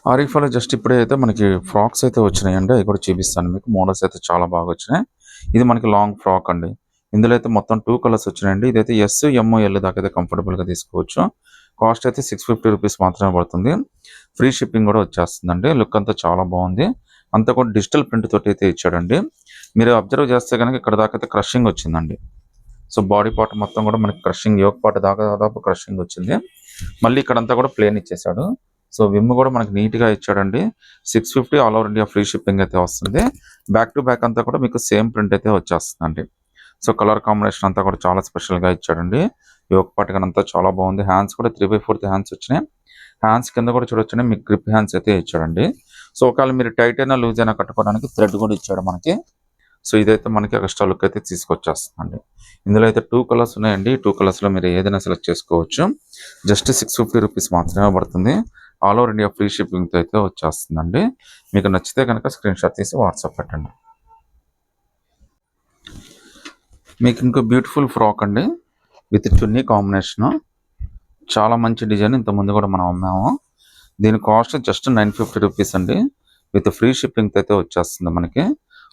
ఆరిఫాలో just ఇప్పుడే అయితే మనకి ఫ్రాక్స్ అయితే వచ్చినాయండి. అవి కూడా చూపిస్తాను మీకు. మోడల్స్ అయితే చాలా బాగా వచ్చినాయి. ఇది మనకి లాంగ్ ఫ్రాక్ అండి. ఇందులో అయితే మొత్తం 2 కలర్స్ వచ్చినాయండి. ఇదైతే ఎస్, ఎమ్, ఎల్ దాకా అయితే కంఫర్టబుల్‌గా తీసుకోవచ్చు. కాస్ట్ అయితే రూ. 650 మాత్రమే పడుతుంది. ఫ్రీ షిప్పింగ్ కూడా వచ్చేస్తుందండి. లుక్ అంతా చాలా బాగుంది. అంతా కూడా డిజిటల్ ప్రింట్ తోటి అయితే ఇచ్చాడండి. మీరు అబ్జర్వ్ చేస్తే గనుక ఇక్కడ దాకా అయితే క్రషింగ్ వచ్చిందండి. సో బాడీ పార్ట్ మొత్తం కూడా మనకి క్రషింగ్, యోక్ పార్ట్ దాకా దాదాపు క్రషింగ్ వచ్చింది. మళ్ళీ ఇక్కడంతా కూడా ప్లేన్ ఇచ్చేసాడు. సో విమ్ కూడా మనకి నీట్‌గా ఇచ్చాడండి. 650 all over India free shipping అయితే వస్తుంది. బ్యాక్ టు బ్యాక్ అంతా కూడా మీకు సేమ్ ప్రింట్ అయితే వచ్చేస్తుందండి. సో కలర్ కాంబినేషన్ అంతా కూడా చాలా స్పెషల్‌గా ఇచ్చాడండి. యోక్ పార్ట్ అంతా చాలా బాగుంది. హ్యాండ్స్ కూడా 3/4 హ్యాండ్స్ వచ్చినాయి. హ్యాండ్స్ కింద కూడా చూడొచ్చండి మీకు గ్రిప్ హ్యాండ్స్ అయితే ఇచ్చాడండి. సో ఒకవేళ మీరు టైట్ అయినా లూజ్ అయినా కట్టుకోవడానికి థ్రెడ్ కూడా ఇచ్చాడు మనకి. సో ఇదైతే మనకి ఎక్స్ట్రా లుక్ అయితే తీసుకొచ్చేస్తుందండి. ఇందులో అయితే 2 కలర్స్ ఉన్నాయండి. 2 కలర్స్‌లో మీరు ఏదైనా సెలెక్ట్ చేసుకోవచ్చు. జస్ట్ రూ. 650 మాత్రమే పడుతుంది. ఆల్ ఓవర్ ఇండియా ఫ్రీ షిప్పింగ్‌తో అయితే వచ్చేస్తుందండి. మీకు నచ్చితే కనుక స్క్రీన్ షాట్ తీసి వాట్సాప్ పెట్టండి. మీకు ఇంకో బ్యూటిఫుల్ ఫ్రాక్ అండి. With chunni combination. చాలా మంచి డిజైన్. ఇంతకుముందు కూడా మనం అమ్మాము. దీని కాస్ట్ జస్ట్ రూ. 950 అండి. విత్ ఫ్రీ షిప్పింగ్‌తో అయితే వచ్చేస్తుంది మనకి.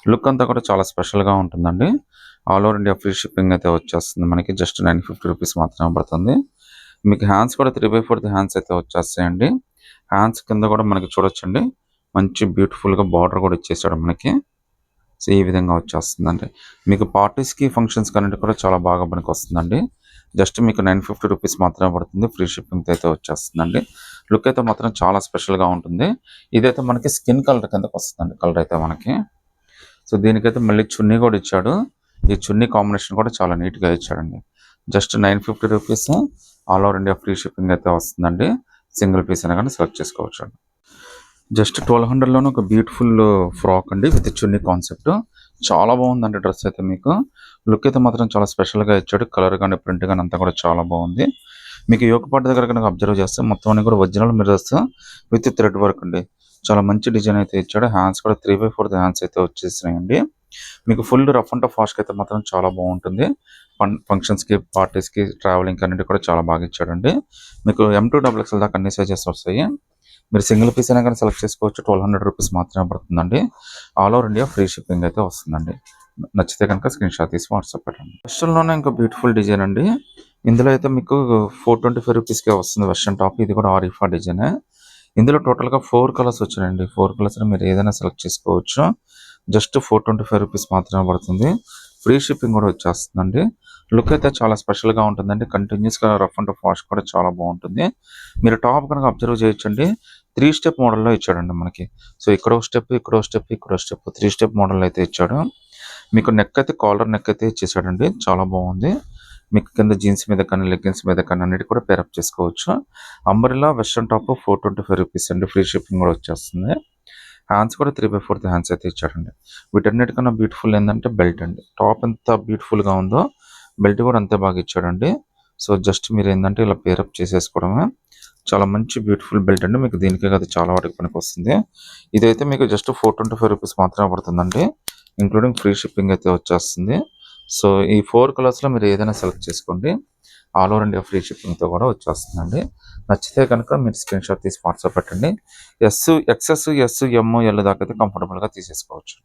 లుక్ అంతా కూడా చాలా స్పెషల్‌గా ఉంటుందండి. All over India free shipping అయితే వచ్చేస్తుంది మనకి. జస్ట్ రూ. 950 మాత్రమే పడుతుంది. మీకు హ్యాండ్స్ కూడా 3/4 హ్యాండ్స్ అయితే వచ్చేస్తాయండి. హ్యాండ్స్ కింద కూడా మనకి చూడొచ్చండి. మంచి బ్యూటిఫుల్‌గా బార్డర్ కూడా ఇచ్చేసాడు మనకి. సో ఈ విధంగా వచ్చేస్తుందండి. మీకు పార్టీస్‌కి, ఫంక్షన్స్‌కి అన్నిటికి కూడా చాలా బాగా పనికొస్తుందండి. జస్ట్ మీకు రూ. 950 మాత్రమే పడుతుంది. ఫ్రీ షిప్పింగ్‌తో అయితే వచ్చేస్తుందండి. లుక్ అయితే మాత్రం చాలా స్పెషల్‌గా ఉంటుంది. ఇదైతే మనకి స్కిన్ కలర్ కిందకి వస్తుందండి. కలర్ అయితే మనకి. సో దీనికైతే మళ్ళీ చున్నీ కూడా ఇచ్చాడు. ఈ చున్నీ కాంబినేషన్ కూడా చాలా నీట్‌గా ఇచ్చాడండి. జస్ట్ రూ. 950 all over India free shipping అయితే వస్తుందండి. సింగిల్ పీస్ అయినా కానీ సెలెక్ట్ చేసుకోవచ్చు. జస్ట్ 1200లోనే ఒక బ్యూటిఫుల్ ఫ్రాక్ అండి విత్ చున్నీ కాన్సెప్ట్. చాలా బాగుందండి డ్రెస్ అయితే మీకు. లుక్ అయితే మాత్రం చాలా స్పెషల్‌గా ఇచ్చాడు. కలర్ కానీ, ప్రింట్ కానీ అంతా కూడా చాలా బాగుంది. మీకు యోక్ పార్ట్ దగ్గర కనుక అబ్జర్వ్ చేస్తే మొత్తం అన్ని కూడా original mirrors with thread work అండి. చాలా మంచి డిజైన్ అయితే ఇచ్చాడు. హ్యాండ్స్ కూడా 3/4 హ్యాండ్స్ అయితే వచ్చేసినాయండి. మీకు ఫుల్ రఫ్ అండ్ టఫ్ వాష్‌కి అయితే మాత్రం చాలా బాగుంటుంది. ఫంక్షన్స్‌కి, పార్టీస్‌కి, ట్రావెలింగ్‌కి అన్నిటికి కూడా చాలా బాగా ఇచ్చాడండి. మీకు M2 XXL దాకా అన్ని సైజెస్ వస్తాయి. మీరు సింగిల్ పీస్ అయినా కానీ సెలెక్ట్ చేసుకోవచ్చు. రూ. 1200 మాత్రమే పడుతుందండి. All over India free shipping అయితే వస్తుందండి. నచ్చితే కనుక స్క్రీన్ షాట్ తీసి వాట్సాప్ పెట్టండి. వెస్టర్న్‌లోనే ఇంకో బ్యూటిఫుల్ డిజైన్ అండి. ఇందులో అయితే మీకు రూ. 425కే వస్తుంది వెర్షన్ టాప్. ఇది కూడా ఆరిఫా డిజైనే. ఇందులో టోటల్‌గా 4 కలర్స్ వచ్చినాయండి. 4 కలర్స్‌లో మీరు ఏదైనా సెలెక్ట్ చేసుకోవచ్చు. జస్ట్ రూ. 425 మాత్రమే పడుతుంది. ఫ్రీ షిప్పింగ్ కూడా వచ్చేస్తుందండి. లుక్ అయితే చాలా స్పెషల్‌గా ఉంటుందండి. కంటిన్యూస్‌గా రఫ్ అండ్ టఫ్ వాష్ కూడా చాలా బాగుంటుంది. మీరు టాప్ కనుక అబ్జర్వ్ చేయొచ్చండి. 3 స్టెప్ మోడల్‌లో ఇచ్చాడండి మనకి. సో ఇక్కడో స్టెప్, ఇక్కడో స్టెప్, ఇక్కడో స్టెప్ 3 స్టెప్ మోడల్ అయితే ఇచ్చాడు. మీకు నెక్ అయితే కాలర్ నెక్ అయితే ఇచ్చేసాడండి. చాలా బాగుంది. మీకు కింద జీన్స్ మీద కానీ, లెగ్గిన్స్ మీద కానీ అన్నిటి కూడా పేరప్ చేసుకోవచ్చు. అంబ్రెల్లా వెస్టర్న్ టాప్ రూ. 425 అండి. ఫ్రీ షిప్పింగ్ కూడా వచ్చేస్తుంది. హ్యాండ్స్ కూడా 3/4 హ్యాండ్స్ అయితే ఇచ్చాడండి. వీటన్నిటికన్నా బ్యూటిఫుల్ ఏంటంటే బెల్ట్ అండి. టాప్ ఎంత బ్యూటిఫుల్‌గా ఉందో బెల్ట్ కూడా అంతే బాగా ఇచ్చాడండి. సో జస్ట్ మీరు ఏంటంటే ఇలా పేరప్ చేసేసుకోవడమే. చాలా మంచి బ్యూటిఫుల్ బెల్ట్ అండి. మీకు దీనికే కాదు చాలా వాటికి పనికొస్తుంది. ఇదైతే మీకు జస్ట్ రూ. 425 మాత్రమే పడుతుందండి. ఇంక్లూడింగ్ ఫ్రీ షిప్పింగ్ అయితే వచ్చేస్తుంది. సో ఈ 4 కలర్స్‌లో మీరు ఏదైనా సెలెక్ట్ చేసుకోండి. ఆల్ ఓవర్ ఇండియా ఫ్రీ షిప్పింగ్‌తో కూడా వచ్చేస్తుందండి. నచ్చితే కనుక మీరు స్క్రీన్ షాట్ తీసి వాట్సాప్ పెట్టండి. ఎక్సెస్, ఎస్, ఎమ్, ఎల్ దాకా అయితే కంఫర్టబుల్‌గా తీసేసుకోవచ్చు.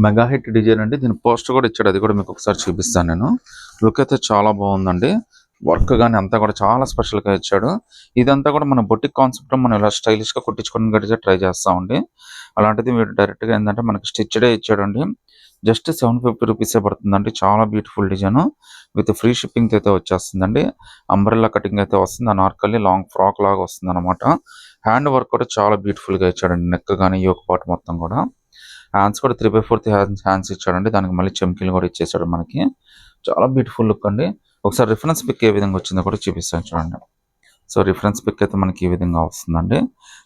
మెగా హిట్ డిజైన్ అండి. దీని పోస్టర్ కూడా ఇచ్చాడు. అది కూడా మీకు ఒకసారి చూపిస్తాను నేను. లుక్ అయితే చాలా బాగుందండి. వర్క్ గాని అంతా కూడా చాలా స్పెషల్‌గా ఇచ్చాడు. ఇదంతా కూడా మన బొటిక్ కాన్సెప్ట్‌లో మనం ఇలా స్టైలిష్‌గా కుట్టించుకోవడానికి ట్రై చేస్తామండి. అలాంటిది మీరు డైరెక్ట్‌గా ఏందంటే మనకి స్టిచ్‌డే ఇచ్చాడండి. జస్ట్ రూ. 750 పడుతుందండి. చాలా బ్యూటిఫుల్ డిజైన్ విత్ ఫ్రీ షిప్పింగ్‌తో అయితే వచ్చేస్తుందండి. అంబ్రెల్లా కటింగ్ అయితే వస్తుంది. అనార్కలి లాంగ్ ఫ్రాక్ లాగా వస్తుందన్నమాట. హ్యాండ్ వర్క్ కూడా చాలా బ్యూటిఫుల్‌గా ఇచ్చాడండి. నెక్ గాని, యోక్ పార్ట్ మొత్తం కూడా. హ్యాండ్స్ కూడా 3/4 హ్యాండ్స్ ఇచ్చాడండి. దానికి మళ్ళీ చెమ్కీలు కూడా ఇచ్చేసాడు మనకి. చాలా బ్యూటిఫుల్ లుక్ అండి. ఒకసారి రిఫరెన్స్ పిక్ ఏ విధంగా వచ్చిందో కూడా చూపిస్తాను చూడండి. సో రిఫరెన్స్ పిక్ అయితే మనకి ఈ విధంగా వస్తుందండి.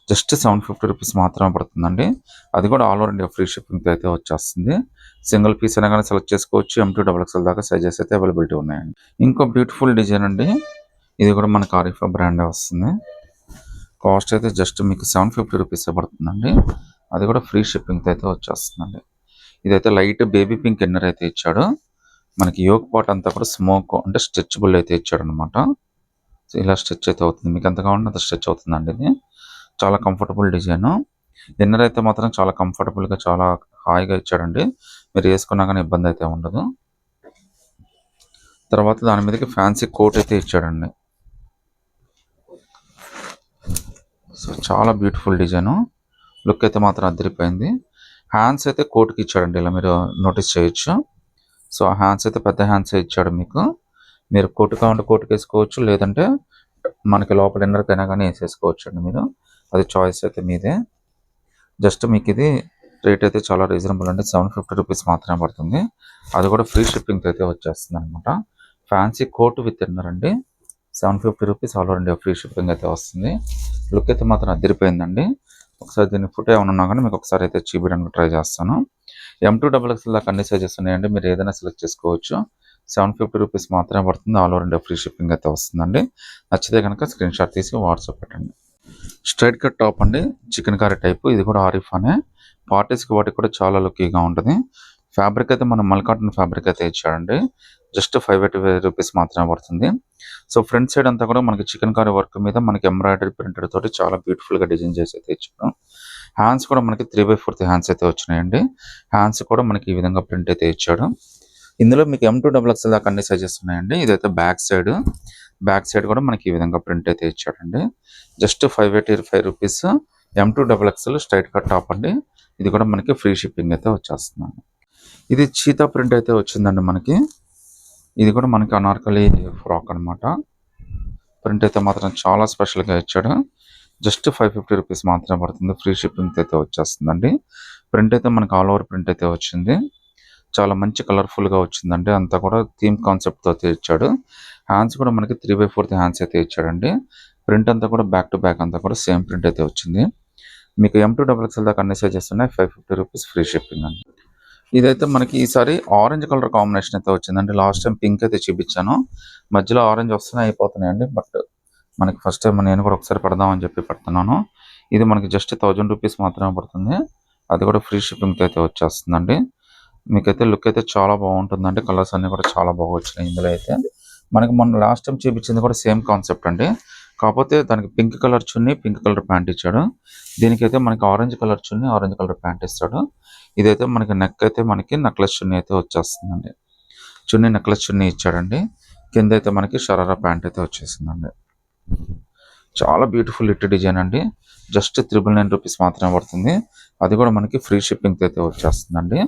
జస్ట్ రూ. 750 మాత్రమే పడుతుందండి. అది కూడా ఆల్ ఓవర్ ఇండియా ఫ్రీ షిప్పింగ్‌తో అయితే వచ్చేస్తుంది. సింగిల్ పీస్ అయినా కానీ సెలెక్ట్ చేసుకోవచ్చు. M2 XXL దాకా సైజెస్ అయితే అవైలబిలిటీ ఉన్నాయండి. ఇంకో బ్యూటిఫుల్ డిజైన్ అండి. ఇది కూడా మనకి ఆరిఫా బ్రాండే వస్తుంది. కాస్ట్ అయితే జస్ట్ మీకు రూ. 750 పడుతుందండి. అది కూడా ఫ్రీ షిప్పింగ్‌తో అయితే వచ్చేస్తుందండి. ఇదైతే లైట్ బేబీ పింక్ ఇన్నర్ అయితే ఇచ్చాడు. మనకి యోక్ పార్ట్ అంతా కూడా స్మోక్ అంటే స్ట్రెచబుల్ అయితే ఇచ్చాడనమాట. సో ఇలా స్ట్రెచ్ అయితే అవుతుంది. మీకు ఎంత కావాలంటే అంత స్ట్రెచ్ అవుతుందండి ఇది. చాలా కంఫర్టబుల్ డిజైన్. ఇన్నర్ అయితే మాత్రం చాలా కంఫర్టబుల్గా చాలా హాయిగా ఇచ్చాడండి. మీరు వేసుకున్నా కానీ ఇబ్బంది అయితే ఉండదు. తర్వాత దాని మీదకి ఫ్యాన్సీ కోట్ అయితే ఇచ్చాడండి. సో చాలా బ్యూటిఫుల్ డిజైన్. లుక్ అయితే మాత్రం అదిరిపోయింది. హ్యాండ్స్ అయితే కోట్కి ఇచ్చాడండి, ఇలా మీరు నోటీస్ చేయొచ్చు. సో ఆ హ్యాండ్స్ అయితే పెద్ద హ్యాండ్స్ ఇచ్చాడు మీకు. మీరు కోట్ కావాలంటే కోట్కి వేసుకోవచ్చు, లేదంటే మనకి లోపల ఇన్నర్కైనా కానీ వేసేసుకోవచ్చు అండి మీరు. అది చాయిస్ అయితే మీదే. జస్ట్ మీకు ఇది రేట్ అయితే చాలా రీజనబుల్ అండి. 750 రూపీస్ మాత్రమే పడుతుంది. అది కూడా ఫ్రీ షిప్పింగ్ అయితే వచ్చేస్తుంది అనమాట. ఫ్యాన్సీ కోట్ విత్ ఇన్నర్ అండి. 750 rupees all over India free shipping అయితే వస్తుంది. లుక్ అయితే మాత్రం అదిరిపోయిందండి. ఒకసారి దీన్ని ఫోటో ఏమైనా ఉన్నా కానీ మీకు ఒకసారి అయితే చూపించడానికి ట్రై చేస్తాను. M2XXL దాకా అన్ని సైజెస్ ఉన్నాయండి. మీరు ఏదైనా సెలెక్ట్ చేసుకోవచ్చు. 750 రూపీస్ మాత్రమే పడుతుంది. All over India free shipping అయితే వస్తుందండి. నచ్చితే కనుక స్క్రీన్ షాట్ తీసి వాట్సాప్ పెట్టండి. స్ట్రైట్ కట్ టాప్ అండి, చికెన్ కర్రీ టైపు. ఇది కూడా ఆరిఫ్ అనే పార్టీస్కి వాటికి కూడా చాలా లుక్కీగా ఉంటుంది. ఫ్యాబ్రిక్ అయితే మనం మల్ కాటన్ ఫ్యాబ్రిక్ అయితే ఇచ్చాడండి. జస్ట్ 580 రూపీస్ మాత్రమే పడుతుంది. సో ఫ్రంట్ సైడ్ అంతా కూడా మనకి చికెన్ కర్రీ వర్క్ మీద మనకి ఎంబ్రాయిడరీ ప్రింటెడ్ తోటి చాలా బ్యూటిఫుల్గా డిజైన్ చేసి అయితే ఇచ్చాడు. హ్యాండ్స్ కూడా మనకి 3/4 హ్యాండ్స్ అయితే వచ్చినాయండి. హ్యాండ్స్ కూడా మనకి ఈ విధంగా ప్రింట్ అయితే ఇచ్చాడు. ఇందులో మీకు M2XXL దాకా అన్ని సైజెస్ ఉన్నాయండి. ఇదైతే బ్యాక్ సైడ్ కూడా మనకి ఈ విధంగా ప్రింట్ అయితే ఇచ్చాడండి. Just 585 rupees M2XXL straight cut top అండి. ఇది కూడా మనకి ఫ్రీ షిప్పింగ్ అయితే వచ్చేస్తుంది. ఇది చీతా ప్రింట్ అయితే వచ్చిందండి మనకి. ఇది కూడా మనకి అనార్కలి ఫ్రాక్ అనమాట. ప్రింట్ అయితే మాత్రం చాలా స్పెషల్గా ఇచ్చాడు. జస్ట్ 550 రూపీస్ మాత్రమే పడుతుంది. ఫ్రీ షిప్పింగ్ అయితే వచ్చేస్తుందండి. ప్రింట్ అయితే మనకి ఆల్ ఓవర్ ప్రింట్ అయితే వచ్చింది. చాలా మంచి కలర్ఫుల్గా వచ్చిందండి. అంతా కూడా థీమ్ కాన్సెప్ట్తో అయితే ఇచ్చాడు. హ్యాండ్స్ కూడా మనకి 3/4 హ్యాండ్స్ అయితే ఇచ్చాడండి. ప్రింట్ అంతా కూడా బ్యాక్ టు బ్యాక్ అంతా కూడా సేమ్ ప్రింట్ అయితే వచ్చింది. మీకు M2XXL దాకా అన్ని సైజెస్ ఉన్నాయి. 550 రూపీస్ ఫ్రీ షిప్పింగ్ అండి. ఇదైతే మనకి ఈసారి ఆరెంజ్ కలర్ కాంబినేషన్ అయితే వచ్చిందండి. లాస్ట్ టైం పింక్ అయితే చూపించాను. మధ్యలో ఆరెంజ్ వస్తున్నాయి అయిపోతున్నాయండి. బట్ మనకి ఫస్ట్ టైం నేను కూడా ఒకసారి పెడదామని చెప్పి పెడుతున్నాను. ఇది మనకి జస్ట్ 1000 రూపీస్ మాత్రమే పడుతుంది. అది కూడా ఫ్రీ షిప్పింగ్తో అయితే వచ్చేస్తుందండి. మీకైతే లుక్ అయితే చాలా బాగుంటుందండి. కలర్స్ అన్నీ కూడా చాలా బాగా వచ్చినాయి. ఇందులో అయితే మనకి మొన్న లాస్ట్ టైం చూపించింది కూడా సేమ్ కాన్సెప్ట్ అండి. కాకపోతే దానికి పింక్ కలర్ చున్నీ, పింక్ కలర్ ప్యాంట్ ఇచ్చాడు. దీనికైతే మనకి ఆరెంజ్ కలర్ చున్నీ, ఆరెంజ్ కలర్ ప్యాంట్ ఇస్తాడు. ఇదైతే మనకి నెక్ అయితే మనకి నెక్లెస్ చున్నీ అయితే వచ్చేస్తుందండి. చున్నీ నెక్లెస్ చున్నీ ఇచ్చాడండి. కింద అయితే మనకి షరారా ప్యాంట్ అయితే వచ్చేసిందండి. చాలా బ్యూటిఫుల్ ఇట్ డిజైన్ అండి. జస్ట్ 999 రూపీస్ మాత్రమే పడుతుంది. అది కూడా మనకి ఫ్రీ షిప్పింగ్తో అయితే వచ్చేస్తుందండి.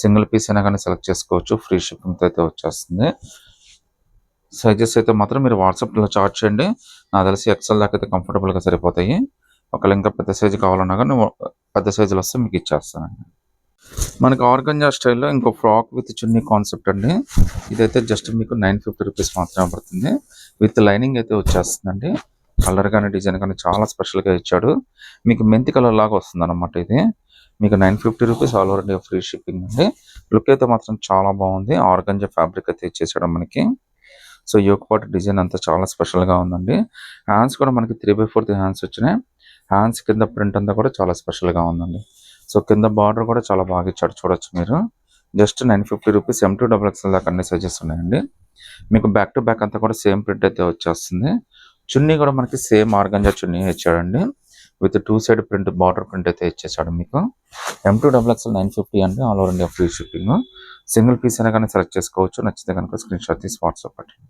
సింగిల్ పీస్ అయినా కానీ సెలెక్ట్ చేసుకోవచ్చు. ఫ్రీ షిప్పింగ్తో అయితే వచ్చేస్తుంది. సైజెస్ అయితే మాత్రం మీరు వాట్సాప్లో చార్ట్ చేయండి. నాకు తెలిసి XL దాకా అయితే కంఫర్టబుల్గా సరిపోతాయి. ఒకవేళ ఇంకా పెద్ద సైజు కావాలన్నా కానీ పెద్ద సైజులు వస్తే మీకు ఇచ్చేస్తానండి. మనకి ఆర్గంజా స్టైల్లో ఇంకో ఫ్రాక్ విత్ చున్నీ కాన్సెప్ట్ అండి. ఇదైతే జస్ట్ మీకు 950 రూపీస్ మాత్రమే పడుతుంది. విత్ లైనింగ్ అయితే వచ్చేస్తుందండి. కలర్ కానీ డిజైన్ కానీ చాలా స్పెషల్గా ఇచ్చాడు. మీకు మెంతి కలర్ లాగా వస్తుంది అనమాట. ఇది మీకు 950 rupees all over India free shipping అండి. లుక్ అయితే మాత్రం చాలా బాగుంది. ఆర్గంజా ఫ్యాబ్రిక్ అయితే ఇచ్చేసాడు మనకి. సో యోక్ పార్ట్ డిజైన్ అంతా చాలా స్పెషల్గా ఉందండి. హ్యాండ్స్ కూడా మనకి 3/4 హ్యాండ్స్ వచ్చినాయి. హ్యాండ్స్ కింద ప్రింట్ అంతా కూడా చాలా స్పెషల్గా ఉందండి. సో కింద బార్డర్ కూడా చాలా బాగా ఇచ్చాడు, చూడొచ్చు మీరు. జస్ట్ 950 రూపీస్ M2XXL దాకా అన్ని సైజెస్ ఉన్నాయండి. మీకు బ్యాక్ టు బ్యాక్ అంతా కూడా సేమ్ ప్రింట్ అయితే వచ్చేస్తుంది. చున్నీ కూడా మనకి సేమ్ ఆర్గంజా చున్నీ ఇచ్చాడండి. With 2 side print border print అయితే ఇచ్చేసాడు మీకు. M2XXL 950 అండి. All over India free shipping. Single piece అయినా కానీ సెలెక్ట్ చేసుకోవచ్చు. నచ్చితే కనుక స్క్రీన్ షాట్ తీసి వాట్సాప్ పెట్టండి.